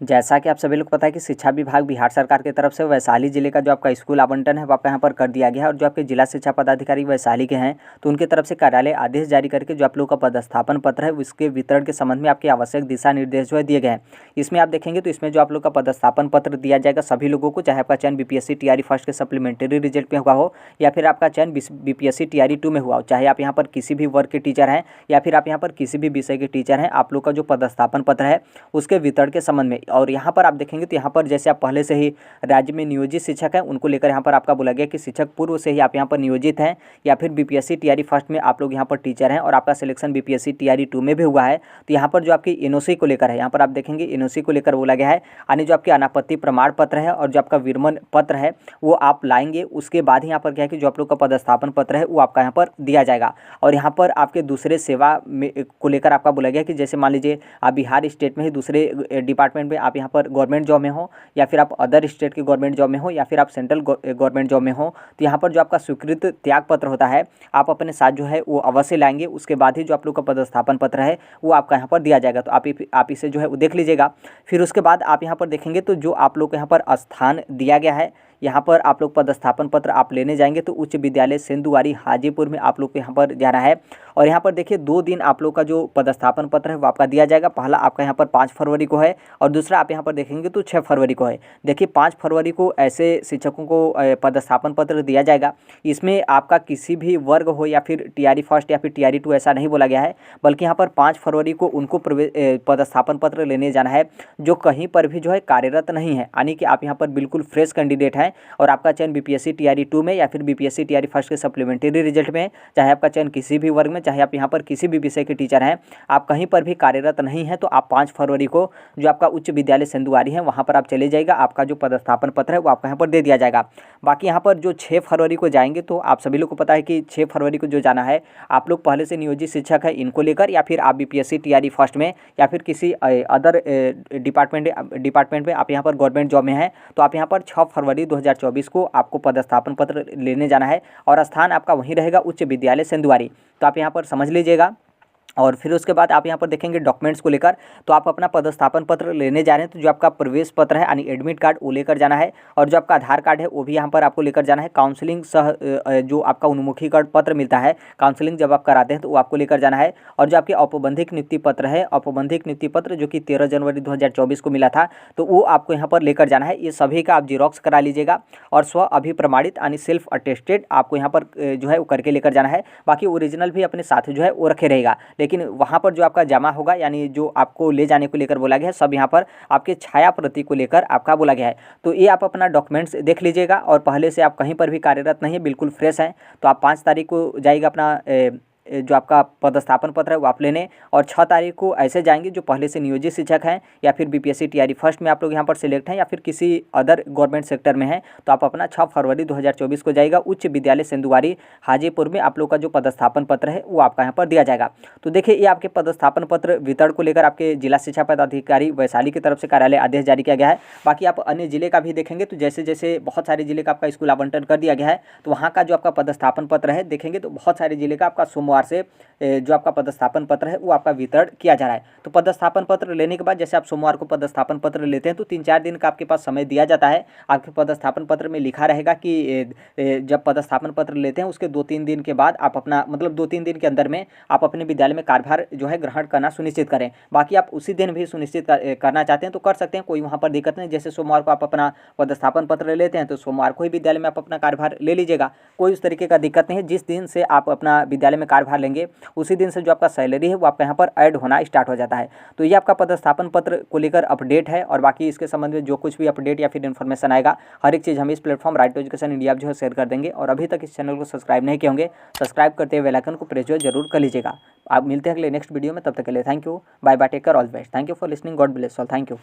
जैसा कि आप सभी लोग पता है कि शिक्षा विभाग बिहार सरकार की तरफ से वैशाली जिले का जो आपका स्कूल आवंटन है वो आपका यहाँ पर कर दिया गया है। और जो आपके जिला शिक्षा पदाधिकारी वैशाली के हैं तो उनकी तरफ से कार्यालय आदेश जारी करके जो आप लोग का पदस्थापन पत्र है उसके वितरण के संबंध में आपके आवश्यक दिशा निर्देश जो है दिए गए हैं। इसमें आप देखेंगे तो इसमें जो आप लोग का पदस्थापन पत्र दिया जाएगा सभी लोगों को, चाहे आपका चयन बीपीएससी टीआरई फर्स्ट के सप्लीमेंट्री रिजल्ट में हुआ हो या फिर आपका चयन बीपीएससी टीआरई 2 में हुआ हो, चाहे आप यहाँ पर किसी भी वर्ग के टीचर हैं या फिर आप यहाँ पर किसी भी विषय के टीचर हैं, आप लोग का जो पदस्थापन पत्र है उसके वितरण के संबंध में। और यहाँ पर आप देखेंगे तो यहाँ पर जैसे आप पहले से ही राज्य में नियोजित शिक्षक हैं उनको लेकर यहाँ पर आपका बोला गया कि शिक्षक पूर्व से ही आप यहाँ पर नियोजित हैं या फिर बीपीएससी टीआरई फर्स्ट में आप लोग यहाँ पर टीचर हैं और आपका सिलेक्शन बीपीएससी टीआरई 2 में भी हुआ है, तो यहाँ पर जो आपकी एनओसी को लेकर है, यहाँ पर आप देखेंगे एनओसी को लेकर बोला गया है, यानी जो आपकी अनापत्ति प्रमाण पत्र है और जो आपका विरमण पत्र है वो आप लाएंगे। उसके बाद ही यहाँ पर क्या है कि जो आप लोग का पदस्थापन पत्र है वो आपका यहाँ पर दिया जाएगा। और यहाँ पर आपके दूसरे सेवा में को लेकर आपका बोला गया कि जैसे मान लीजिए आप बिहार स्टेट में ही दूसरे डिपार्टमेंट में आप यहाँ पर गवर्नमेंट जॉब में हो या फिर आप अदर स्टेट के गवर्नमेंट जॉब में हो या फिर आप सेंट्रल गवर्नमेंट जॉब में हो, तो यहाँ पर जो आपका स्वीकृत त्याग पत्र होता है आप अपने साथ जो है वो अवश्य लाएंगे। उसके बाद ही जो आप लोग का पदस्थापन पत्र है वो आपका यहाँ पर दिया जाएगा। तो आप इसे जो है वो देख लीजिएगा। फिर उसके बाद आप यहाँ पर देखेंगे तो जो आप लोग को यहाँ पर स्थान दिया गया है, यहाँ पर आप लोग पदस्थापन पत्र आप लेने जाएंगे तो उच्च विद्यालय सेंदुआरी हाजीपुर में आप लोग को यहाँ पर जाना है। और यहाँ पर देखिए 2 दिन आप लोग का जो पदस्थापन पत्र है वो आपका दिया जाएगा। पहला आपका यहाँ पर 5 फरवरी को है और दूसरा आप यहाँ पर देखेंगे तो 6 फरवरी को है। देखिए 5 फरवरी को ऐसे शिक्षकों को पदस्थापन पत्र दिया जाएगा। इसमें आपका किसी भी वर्ग हो या फिर टीआरई फर्स्ट या फिर टीआरई 2 ऐसा नहीं बोला गया है, बल्कि यहाँ पर 5 फरवरी को उनको पदस्थापन पत्र लेने जाना है जो कहीं पर भी जो है कार्यरत नहीं है, यानी कि आप यहाँ पर बिल्कुल फ्रेश कैंडिडेट हैं और आपका चयन बीपीएससी टीआरई 2 में या फिर बीपीएससी टीआरई फर्स्ट के सप्लीमेंट्री रिजल्ट में, चाहे आपका चयन किसी भी वर्ग में, चाहे आप यहाँ पर किसी भी विषय के टीचर हैं, आप कहीं पर भी कार्यरत नहीं हैं, तो आप 5 फरवरी को जो आपका उच्च विद्यालय सेंदुआरी है वहाँ पर आप चले जाइएगा। आपका जो पदस्थापन पत्र है वो आपका यहाँ पर दे दिया जाएगा। बाकी यहाँ पर जो 6 फरवरी को जाएंगे तो आप सभी लोग को पता है कि 6 फरवरी को जो जाना है आप लोग पहले से नियोजित शिक्षक है इनको लेकर या फिर आप बीपीएससी टीआरई फर्स्ट में या फिर किसी अदर डिपार्टमेंट में आप यहाँ पर गवर्नमेंट जॉब में हैं, तो आप यहाँ पर 6 फरवरी 2024 को आपको पदस्थापन पत्र लेने जाना है और स्थान आपका वहीं रहेगा उच्च विद्यालय सेंदुआरी। तो आप यहाँ पर समझ लीजिएगा। और फिर उसके बाद आप यहाँ पर देखेंगे डॉक्यूमेंट्स को लेकर, तो आप अपना पदस्थापन पत्र लेने जा रहे हैं तो जो आपका प्रवेश पत्र है यानी एडमिट कार्ड वो लेकर जाना है और जो आपका आधार कार्ड है वो भी यहाँ पर आपको लेकर जाना है। काउंसलिंग सह जो आपका उन्मुखीकरण पत्र मिलता है, काउंसलिंग जब आप कराते हैं तो वो आपको लेकर जाना है। और जो आपके औपबंधिक नियुक्ति पत्र है, औपबंधिक नियुक्ति पत्र जो कि 13 जनवरी 2024 को मिला था, तो वो आपको यहाँ पर लेकर जाना है। ये सभी का आप जीरोक्स करा लीजिएगा और स्व अभिप्रमाणित यानी सेल्फ अटेस्टेड आपको यहाँ पर जो है वो करके लेकर जाना है। बाकी ओरिजिनल भी अपने साथ जो है वो रखे रहेगा, लेकिन वहाँ पर जो आपका जमा होगा यानी जो आपको ले जाने को लेकर बोला गया है सब यहाँ पर आपके छाया प्रति को लेकर आपका बोला गया है। तो ये आप अपना डॉक्यूमेंट्स देख लीजिएगा और पहले से आप कहीं पर भी कार्यरत नहीं है, बिल्कुल फ्रेश हैं, तो आप 5 तारीख को जाइएगा अपना जो आपका पदस्थापन पत्र है वो आप लेने, और 6 तारीख को ऐसे जाएंगे जो पहले से नियोजित शिक्षक हैं या फिर बीपीएससी टीआरई फर्स्ट में आप लोग यहाँ पर सिलेक्ट हैं या फिर किसी अदर गवर्नमेंट सेक्टर में हैं, तो आप अपना 6 फरवरी 2024 को जाएगा उच्च विद्यालय सेंदुआरी हाजीपुर में आप लोग का जो पदस्थापन पत्र है वो आपका यहाँ पर दिया जाएगा। तो देखिए ये आपके पदस्थापन पत्र वितरण को लेकर आपके जिला शिक्षा पदाधिकारी वैशाली की तरफ से कार्यालय आदेश जारी किया गया है। बाकी आप अन्य जिले का भी देखेंगे तो जैसे जैसे बहुत सारे जिले का आपका स्कूल आवंटन कर दिया गया है, तो वहाँ का जो आपका पदस्थापन पत्र है देखेंगे तो बहुत सारे जिले का आपका सोमवार से जो आपका पदस्थापन पत्र है वो आपका वितरण किया जा रहा है। तो पदस्थापन पत्र लेने के बाद जैसे आप सोमवार को पदस्थापन पत्र लेते हैं तो 3-4 दिन का आपके पास समय दिया जाता है। आपके पदस्थापन पत्र में लिखा रहेगा कि जब पदस्थापन पत्र लेते हैं उसके 2-3 दिन के बाद आप अपना मतलब 2-3 दिन के अंदर में आप अपने विद्यालय में कार्यभार जो है ग्रहण करना सुनिश्चित करें। बाकी आप उसी दिन भी सुनिश्चित करना चाहते हैं तो कर सकते हैं, कोई वहाँ पर दिक्कत नहीं। जैसे सोमवार को आप अपना पदस्थापन पत्र लेते हैं तो सोमवार को ही विद्यालय में आप अपना कार्यभार ले लीजिएगा, कोई उस तरीके का दिक्कत नहीं है। जिस दिन से आप अपना विद्यालय में कार्यभार लेंगे उसी दिन से जो आपका सैलरी है वो आपका यहाँ पर ऐड होना स्टार्ट हो जाता है। तो ये आपका पदस्थापन पत्र को लेकर अपडेट है और बाकी इसके संबंध में जो कुछ भी अपडेट या फिर इन्फॉर्मेशन आएगा हर एक चीज़ हम इस platform right to education India जो है शेयर कर देंगे। और अभी तक इस चैनल को सब्सक्राइब नहीं किए होंगे, सब्सक्राइब करते हुए बेल आइकन को प्रेस जो जरूर कर लीजिएगा। आप मिलते हैं अगले नेक्स्ट वीडियो में, तब तक के लिए thank you, bye bye, take care, all the best, thank you for listening, God bless all, thank you.